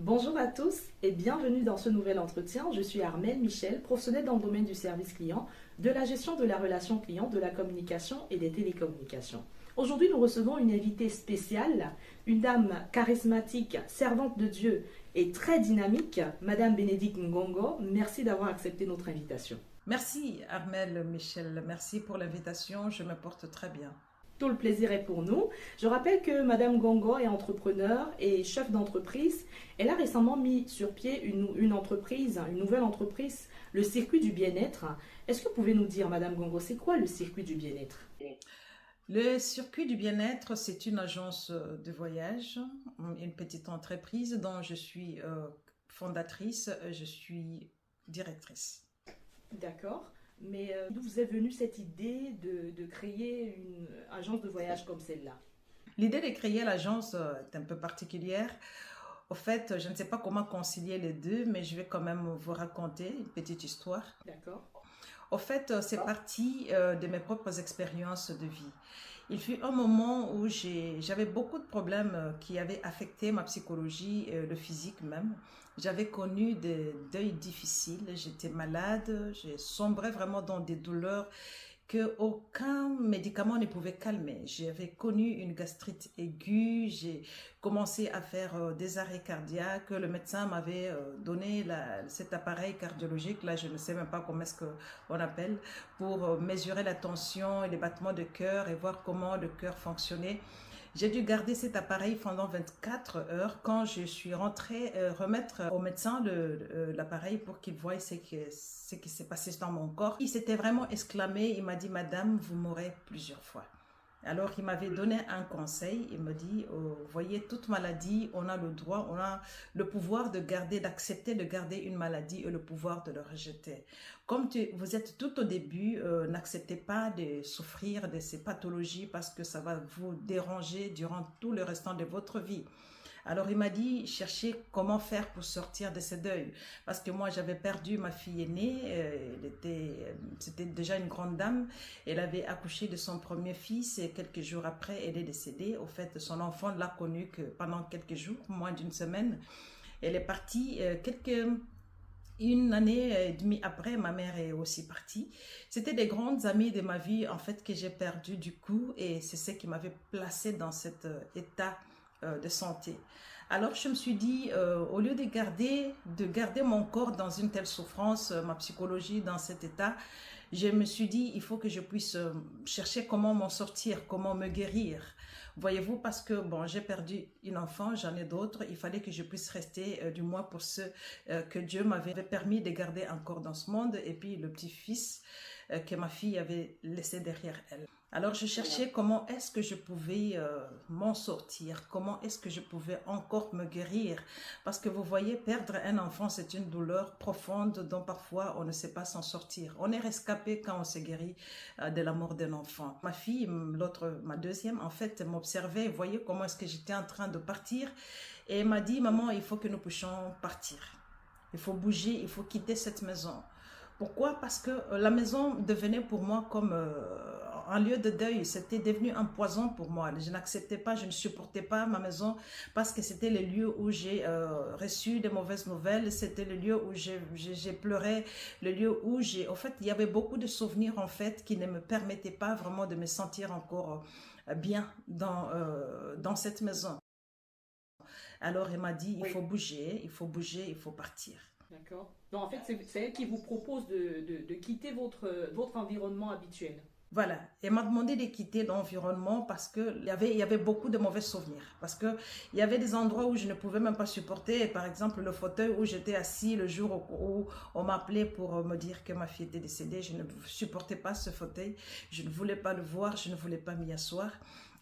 Bonjour à tous et bienvenue dans ce nouvel entretien. Je suis Armelle Michel, professionnelle dans le domaine du service client, de la gestion de la relation client, de la communication et des télécommunications. Aujourd'hui, nous recevons une invitée spéciale, une dame charismatique, servante de Dieu et très dynamique, Madame Bénédicte Ngongo. Merci d'avoir accepté notre invitation. Merci Armelle Michel, merci pour l'invitation, je me porte très bien. Tout le plaisir est pour nous. Je rappelle que Madame Ngongo est entrepreneur et chef d'entreprise. Elle a récemment mis sur pied une entreprise, une nouvelle entreprise, le circuit du bien-être. Est-ce que vous pouvez nous dire, Madame Ngongo, c'est quoi le circuit du bien-être? Le circuit du bien-être, c'est une agence de voyage, une petite entreprise dont je suis fondatrice, je suis directrice. D'accord. Mais d'où vous est venue cette idée de créer une agence de voyage comme celle-là? L'idée de créer l'agence est un peu particulière. Au fait, je ne sais pas comment concilier les deux, mais je vais quand même vous raconter une petite histoire. D'accord. Au fait, c'est parti de mes propres expériences de vie. Il fut un moment où j'avais beaucoup de problèmes qui avaient affecté ma psychologie, le physique même. J'avais connu des deuils difficiles, j'étais malade, j'ai sombré vraiment dans des douleurs qu'aucun médicament ne pouvait calmer. J'avais connu une gastrite aiguë, j'ai commencé à faire des arrêts cardiaques. Le médecin m'avait donné cet appareil cardiologique, là je ne sais même pas comment est-ce qu'on appelle, pour mesurer la tension et les battements de cœur et voir comment le cœur fonctionnait. J'ai dû garder cet appareil pendant 24 heures. Quand je suis rentrée, remettre au médecin l'appareil pour qu'il voie ce qui s'est passé dans mon corps. Il s'était vraiment exclamé, il m'a dit « Madame, vous mourrez plusieurs fois ». Alors, il m'avait donné un conseil, il me dit voyez, toute maladie, on a le droit, on a le pouvoir d'accepter de garder une maladie et le pouvoir de le rejeter. Comme vous êtes tout au début, n'acceptez pas de souffrir de ces pathologies parce que ça va vous déranger durant tout le restant de votre vie. Alors il m'a dit, cherchez comment faire pour sortir de ce deuil. Parce que moi, j'avais perdu ma fille aînée, c'était déjà une grande dame. Elle avait accouché de son premier fils et quelques jours après, elle est décédée. Au fait, son enfant ne l'a connue que pendant quelques jours, moins d'une semaine. Elle est partie une année et demie après, ma mère est aussi partie. C'était des grandes amies de ma vie, en fait, que j'ai perdu du coup. Et c'est ce qui m'avait placée dans cet état de santé. Alors je me suis dit, au lieu de garder mon corps dans une telle souffrance, ma psychologie dans cet état, je me suis dit, il faut que je puisse chercher comment m'en sortir, comment me guérir. Voyez-vous, parce que bon, j'ai perdu une enfant, j'en ai d'autres, il fallait que je puisse rester du moins pour ceux que Dieu m'avait permis de garder encore dans ce monde, et puis le petit-fils que ma fille avait laissé derrière elle. Alors je cherchais comment est-ce que je pouvais m'en sortir, comment est-ce que je pouvais encore me guérir. Parce que vous voyez, perdre un enfant, c'est une douleur profonde dont parfois on ne sait pas s'en sortir. On est rescapé quand on se guérit de la mort d'un enfant. Ma fille, ma deuxième, en fait, m'observait, voyait comment est-ce que j'étais en train de partir et m'a dit, maman, il faut que nous puissions partir. Il faut bouger, il faut quitter cette maison. Pourquoi? Parce que la maison devenait pour moi comme un lieu de deuil. C'était devenu un poison pour moi. Je n'acceptais pas, je ne supportais pas ma maison parce que c'était le lieu où j'ai reçu des mauvaises nouvelles. C'était le lieu où j'ai pleuré, le lieu où en fait, il y avait beaucoup de souvenirs en fait qui ne me permettaient pas vraiment de me sentir encore bien dans cette maison. Alors, elle m'a dit, il faut bouger, il faut bouger, il faut partir. D'accord. Donc en fait, c'est elle qui vous propose de quitter votre environnement habituel. Voilà, elle m'a demandé de quitter l'environnement parce qu'il y avait beaucoup de mauvais souvenirs. Parce qu'il y avait des endroits où je ne pouvais même pas supporter. Par exemple, le fauteuil où j'étais assis le jour où on m'appelait pour me dire que ma fille était décédée. Je ne supportais pas ce fauteuil. Je ne voulais pas le voir, je ne voulais pas m'y asseoir.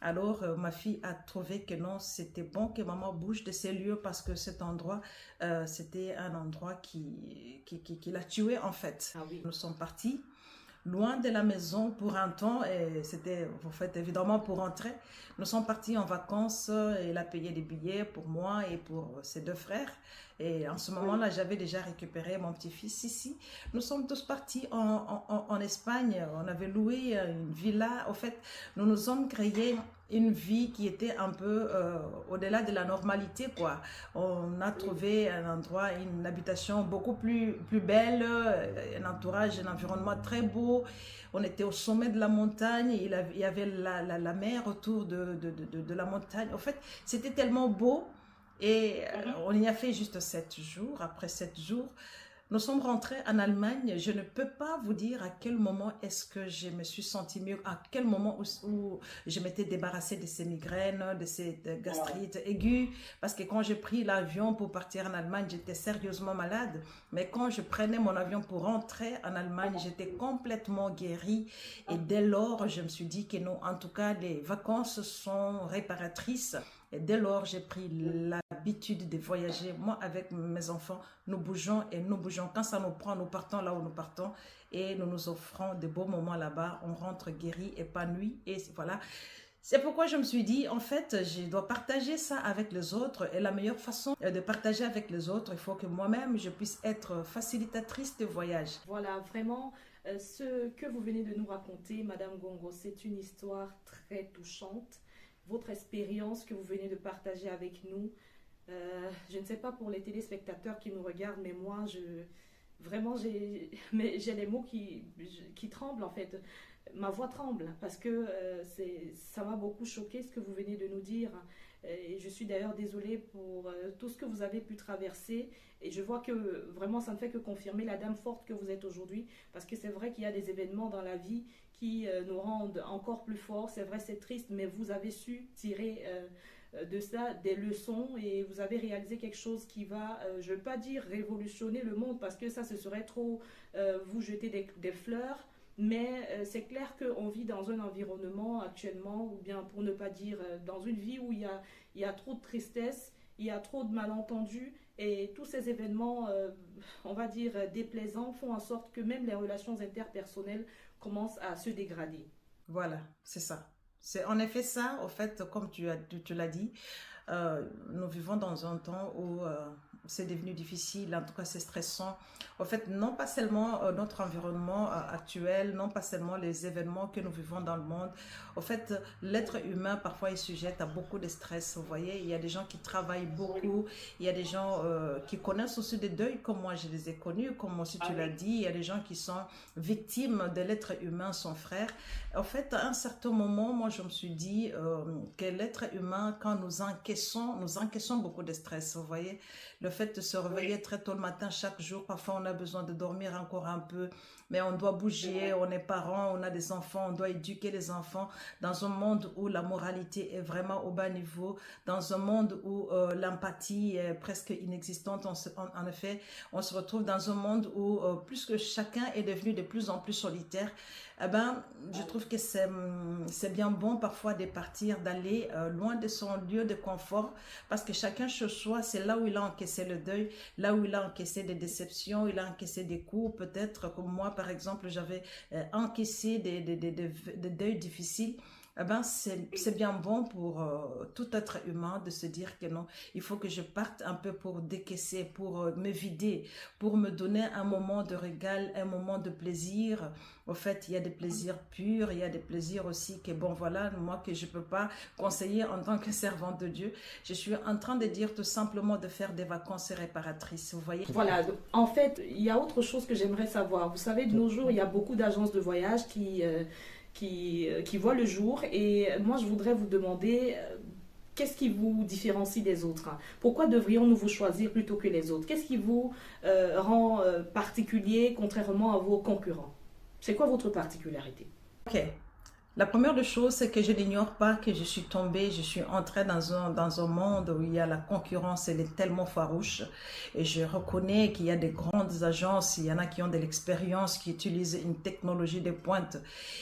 Alors, ma fille a trouvé que non, c'était bon que maman bouge de ces lieux parce que cet endroit, c'était un endroit qui l'a tuée en fait. Ah oui. Nous sommes partis loin de la maison pour un temps et c'était en fait évidemment pour rentrer. Nous sommes partis en vacances, elle a payé des billets pour moi et pour ses deux frères et en ce moment-là j'avais déjà récupéré mon petit-fils ici. Nous sommes tous partis en Espagne, on avait loué une villa. Au fait, nous nous sommes créés une vie qui était un peu au-delà de la normalité, quoi. On a trouvé un endroit, une habitation beaucoup plus belle, un entourage, un environnement très beau. On était au sommet de la montagne, il y avait la mer autour de la montagne. En fait, c'était tellement beau et on y a fait juste 7 jours. Après 7 jours, nous sommes rentrés en Allemagne. Je ne peux pas vous dire à quel moment est-ce que je me suis sentie mieux, à quel moment où je m'étais débarrassée de ces migraines, de ces gastrites aiguës. Parce que quand j'ai pris l'avion pour partir en Allemagne, j'étais sérieusement malade. Mais quand je prenais mon avion pour rentrer en Allemagne, j'étais complètement guérie. Et dès lors, je me suis dit que non, en tout cas, les vacances sont réparatrices. Et dès lors, j'ai pris l'habitude de voyager. Moi, avec mes enfants, nous bougeons et nous bougeons. Quand ça nous prend, nous partons là où nous partons et nous nous offrons de beaux moments là-bas. On rentre guéri, épanoui et voilà. C'est pourquoi je me suis dit, en fait, je dois partager ça avec les autres. Et la meilleure façon de partager avec les autres, il faut que moi-même, je puisse être facilitatrice de voyage. Voilà, vraiment, ce que vous venez de nous raconter, Madame Gongo, c'est une histoire très touchante. Votre expérience que vous venez de partager avec nous. Je ne sais pas pour les téléspectateurs qui nous regardent, mais moi, vraiment, j'ai les mots qui tremblent en fait. Ma voix tremble parce que ça m'a beaucoup choqué ce que vous venez de nous dire. Et je suis d'ailleurs désolée pour tout ce que vous avez pu traverser. Et je vois que vraiment, ça ne fait que confirmer la dame forte que vous êtes aujourd'hui. Parce que c'est vrai qu'il y a des événements dans la vie qui nous rendent encore plus forts. C'est vrai, c'est triste, mais vous avez su tirer de ça des leçons et vous avez réalisé quelque chose qui va, je ne veux pas dire révolutionner le monde parce que ça, ce serait trop vous jeter des fleurs. Mais c'est clair qu'on vit dans un environnement actuellement, ou bien pour ne pas dire dans une vie où il y a trop de tristesse, il y a trop de malentendus et tous ces événements, on va dire, déplaisants font en sorte que même les relations interpersonnelles commencent à se dégrader. Voilà, c'est ça. C'est en effet ça, au fait, comme tu l'as dit, nous vivons dans un temps où c'est devenu difficile, en tout cas c'est stressant. En fait, non pas seulement notre environnement actuel, non pas seulement les événements que nous vivons dans le monde. En fait, l'être humain parfois est sujet à beaucoup de stress. Vous voyez, il y a des gens qui travaillent beaucoup, il y a des gens qui connaissent aussi des deuils comme moi je les ai connus, comme aussi tu l'as dit. Il y a des gens qui sont victimes de l'être humain, son frère. En fait, à un certain moment, moi je me suis dit que l'être humain, quand nous encaissons beaucoup de stress. Vous voyez, le fait de se réveiller très tôt le matin chaque jour, parfois on a besoin de dormir encore un peu, mais on doit bouger, on est parents, on a des enfants, on doit éduquer les enfants dans un monde où la moralité est vraiment au bas niveau, dans un monde où l'empathie est presque inexistante. En effet, on se retrouve dans un monde où plus que chacun est devenu de plus en plus solitaire. Eh ben, je trouve que c'est bien bon parfois de partir, d'aller loin de son lieu de confort, parce que chacun chez soi, c'est là où il a encaissé le deuil, là où il a encaissé des déceptions, il a encaissé des coups, peut-être comme moi par exemple, j'avais encaissé des deuils difficiles. Eh ben, c'est bien bon pour tout être humain de se dire que non, il faut que je parte un peu pour décaisser, pour me vider, pour me donner un moment de régal, un moment de plaisir. Au fait, il y a des plaisirs purs, il y a des plaisirs aussi que, bon voilà, moi que je ne peux pas conseiller en tant que servante de Dieu. Je suis en train de dire tout simplement de faire des vacances réparatrices, vous voyez. Voilà, en fait, il y a autre chose que j'aimerais savoir. Vous savez, de nos jours, il y a beaucoup d'agences de voyage qui voient le jour. Et moi, je voudrais vous demander, qu'est-ce qui vous différencie des autres? Pourquoi devrions-nous vous choisir plutôt que les autres? Qu'est-ce qui vous rend particulier contrairement à vos concurrents? C'est quoi votre particularité? Ok. La première des choses, c'est que je n'ignore pas que je suis tombée, je suis entrée dans un monde où il y a la concurrence, elle est tellement farouche. Et je reconnais qu'il y a des grandes agences, il y en a qui ont de l'expérience, qui utilisent une technologie de pointe.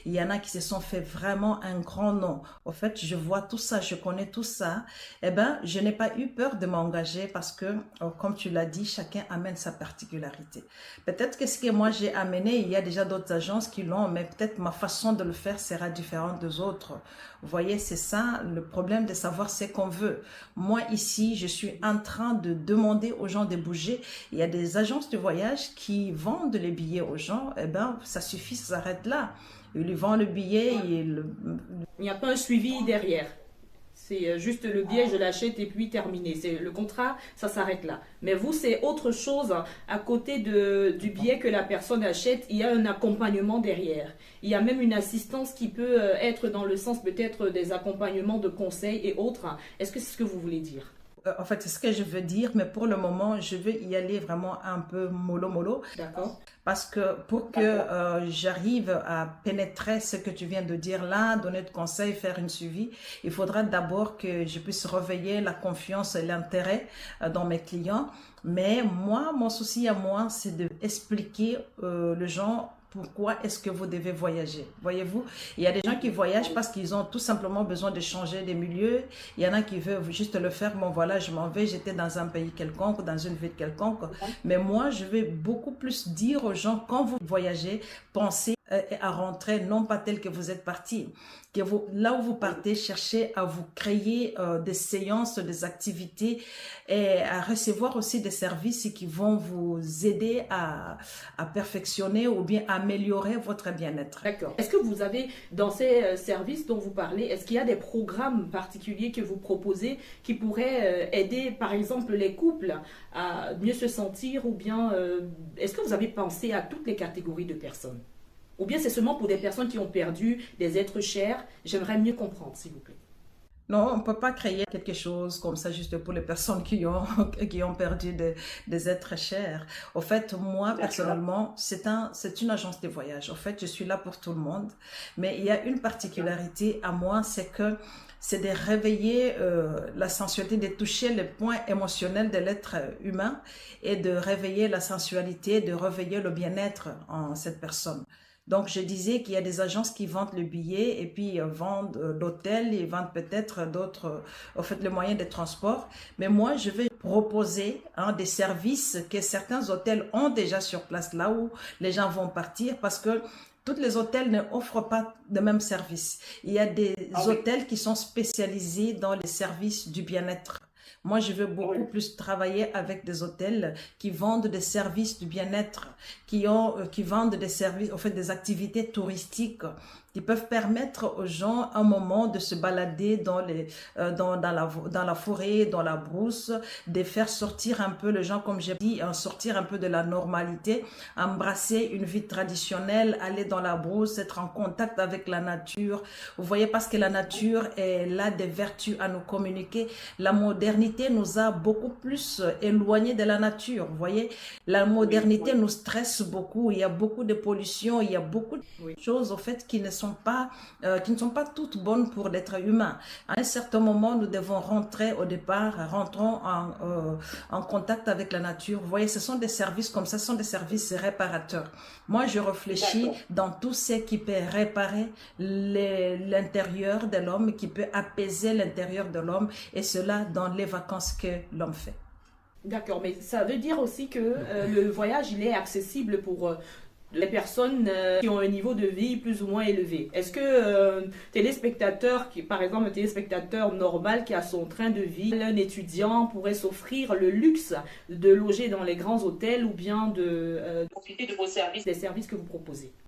Il y en a qui se sont fait vraiment un grand nom. En fait, je vois tout ça, je connais tout ça. Eh ben, je n'ai pas eu peur de m'engager parce que, comme tu l'as dit, chacun amène sa particularité. Peut-être que ce que moi j'ai amené, il y a déjà d'autres agences qui l'ont, mais peut-être ma façon de le faire sera différente des autres. Vous voyez, c'est ça le problème de savoir ce qu'on veut. Moi ici, je suis en train de demander aux gens de bouger. Il y a des agences de voyage qui vendent les billets aux gens. Eh ben, ça suffit, ça s'arrête là. Il lui vend le billet, Il n'y a pas un suivi derrière. C'est juste le billet, je l'achète et puis terminé. C'est le contrat, ça s'arrête là. Mais vous, c'est autre chose à côté du billet que la personne achète. Il y a un accompagnement derrière. Il y a même une assistance qui peut être dans le sens peut-être des accompagnements de conseils et autres. Est-ce que c'est ce que vous voulez dire? En fait, c'est ce que je veux dire, mais pour le moment, je veux y aller vraiment un peu mollo. D'accord. Parce que pour que j'arrive à pénétrer ce que tu viens de dire là, donner de conseils, faire une suivi, il faudra d'abord que je puisse réveiller la confiance et l'intérêt dans mes clients. Mais moi, mon souci à moi, c'est d'expliquer les gens pourquoi est-ce que vous devez voyager. Voyez-vous, il y a des gens qui voyagent parce qu'ils ont tout simplement besoin de changer de milieu. Il y en a qui veulent juste le faire. Bon, voilà, je m'en vais, j'étais dans un pays quelconque, dans une ville quelconque. Mais moi, je vais beaucoup plus dire aux gens, quand vous voyagez, pensez à rentrer, non pas tel que vous êtes parti. Que vous, là où vous partez, cherchez à vous créer des séances, des activités et à recevoir aussi des services qui vont vous aider à perfectionner ou bien améliorer votre bien-être. D'accord. Est-ce que vous avez, dans ces services dont vous parlez, est-ce qu'il y a des programmes particuliers que vous proposez qui pourraient aider, par exemple, les couples à mieux se sentir ou bien est-ce que vous avez pensé à toutes les catégories de personnes? Ou bien c'est seulement pour des personnes qui ont perdu des êtres chers? J'aimerais mieux comprendre, s'il vous plaît. Non, on ne peut pas créer quelque chose comme ça juste pour les personnes qui ont perdu des êtres chers. Au fait, moi, personnellement, c'est une agence de voyage. En fait, je suis là pour tout le monde. Mais il y a une particularité à moi, c'est de réveiller la sensualité, de toucher le point émotionnel de l'être humain et de réveiller la sensualité, de réveiller le bien-être en cette personne. Donc, je disais qu'il y a des agences qui vendent le billet et puis vendent l'hôtel, ils vendent peut-être d'autres, en fait, le moyen de transport. Mais moi, je vais proposer des services que certains hôtels ont déjà sur place, là où les gens vont partir, parce que tous les hôtels ne offrent pas le même service. Il y a des hôtels qui sont spécialisés dans les services du bien-être. Moi, je veux beaucoup plus travailler avec des hôtels qui vendent des services du bien-être, qui vendent des services, en fait, des activités touristiques qui peuvent permettre aux gens un moment de se balader dans la forêt, dans la brousse, de faire sortir un peu les gens, comme j'ai dit, sortir un peu de la normalité, embrasser une vie traditionnelle, aller dans la brousse, être en contact avec la nature. Vous voyez, parce que la nature elle a des vertus à nous communiquer. La modernité nous a beaucoup plus éloignés de la nature. Vous voyez, la modernité nous stresse beaucoup. Il y a beaucoup de pollution, il y a beaucoup de choses, au fait, qui ne sont pas toutes bonnes pour l'être humain. À un certain moment, nous devons rentrer au départ, rentrons en contact avec la nature. Vous voyez, ce sont des services comme ça, ce sont des services réparateurs. Moi, je réfléchis dans tout ce qui peut réparer l'intérieur de l'homme, qui peut apaiser l'intérieur de l'homme, et cela dans les vacances que l'homme fait. D'accord, mais ça veut dire aussi que le voyage, il est accessible pour les personnes qui ont un niveau de vie plus ou moins élevé. Est-ce que par exemple, un téléspectateur normal qui a son train de vie, un étudiant pourrait s'offrir le luxe de loger dans les grands hôtels ou bien de profiter de vos services, des services que vous proposez?